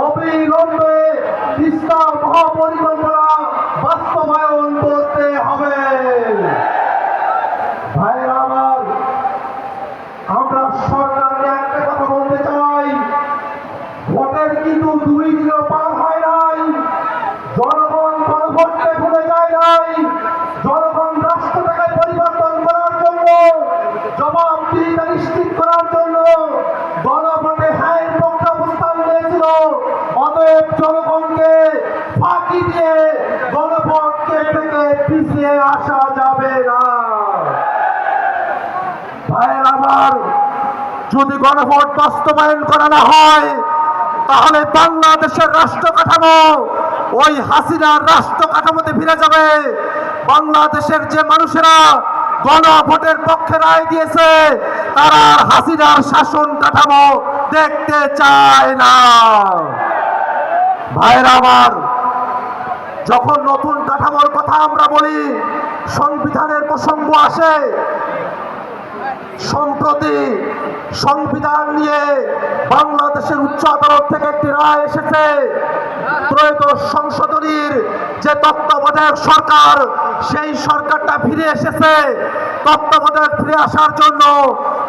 অবিলম্বে তিস্তা মহাপরিকল্পনা বাস্তবায়ন করতে হবে। ভাইরা আমার, আমরা সরকারকে একটা কথা বলতে চাই, ভোটের কিন্তু 2 দিনও পার হয় নাই, জনগণ গণভোটকে ভুলে যায় নাই। জনগণ রাষ্ট্রটাকে পরিবর্তন করার জন্য, জবাবদিহিতা নিশ্চিত করার জন্য গণভোটে হ্যাঁ পক্ষে অবস্থান নিয়েছিল। অতএব জনগণকে ফাঁকি দিয়ে গণভোটকে থেকে পিছিয়ে আসা যাবে না। ভাইয়ের আমার, যদি গণভোট বাস্তবায়ন করা না হয়, তাহলে বাংলাদেশের রাষ্ট্র কাঠামো ওই হাসিনার রাষ্ট্র কাঠামোতে ফিরে যাবে। বাংলাদেশের যে মানুষেরা গণভোটের পক্ষে রায় দিয়েছে, তারা হাসিনার শাসন কাঠামো দেখতে চায় না। ভাইয়ের আমার, যখন নতুন কাঠামোর কথা আমরা বলি, সংবিধানের প্রসঙ্গ আসে। সম্প্রতি সংবিধান নিয়ে বাংলাদেশের উচ্চ আদালত থেকে একটি রায় এসেছে। ত্রয়োদশ সংশোধনীর যে তত্ত্বাবধায়ক সরকার, সেই সরকারটা ফিরে এসেছে। তত্ত্বাবধায়ক ফিরে আসার জন্য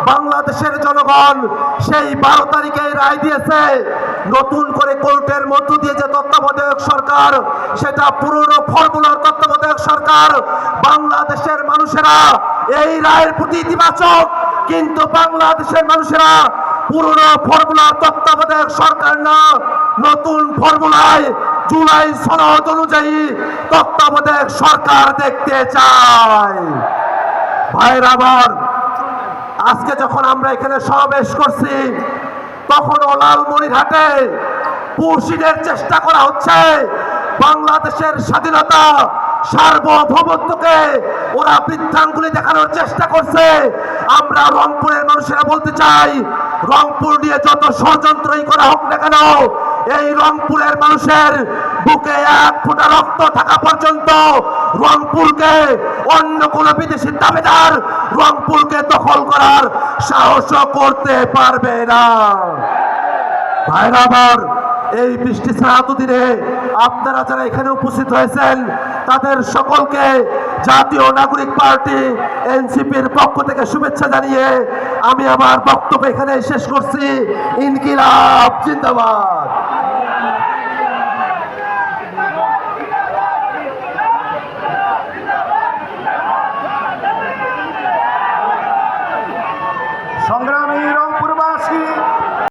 বাংলাদেশের জনগণ সেই 12 তারিখে রায় দিয়েছে। নতুন করে কোর্টের মধ্য দিয়ে যে তত্ত্বাবধায়ক সরকার, সেটা পুরনো ফর্মুলার তত্ত্বাবধায়ক সরকার। বাংলাদেশের মানুষেরা এই রায়ের প্রতি ইতিবাচক, কিন্তু বাংলাদেশের মানুষেরা পুরনো ফর্মুলার তত্ত্বাবধায়ক সরকার না, নতুন ফর্মুলায় জুলাই সনদ অনুযায়ী তত্ত্বাবধায়ক সরকার দেখতে চায়। ভাইয়ের আবার, আজকে যখন আমরা এখানে সমাবেশ করছি, তখনও লালমনিরহাটে পুষিনের চেষ্টা করা হচ্ছে। বাংলাদেশের স্বাধীনতা, সার্বভৌমত্বকে ওরা বৃদ্ধাঙ্গুলি দেখানোর চেষ্টা করছে। আমরা রংপুরের মানুষেরা বলতে চাই, রংপুর নিয়ে যত ষড়যন্ত্রই করা হোক না কেন, এই রংপুরের মানুষের বুকে 1 ফোঁটা রক্ত থাকা পর্যন্ত রংপুরকে অন্য কোনো বিদেশি দাবিদার রংপুরকে দখল করার সাহস করতে পারবে না। ভাইরা আমার, এই বৃষ্টি ছাড়া দিনে আপনারা যারা এখানে উপস্থিত হয়েছেন, তাদের সকলকে জাতীয় নাগরিক পার্টি এনসিপির পক্ষ থেকে শুভেচ্ছা জানিয়ে আমি আমার বক্তব্য এখানে শেষ করছি। ইনকিলাব জিন্দাবাদ।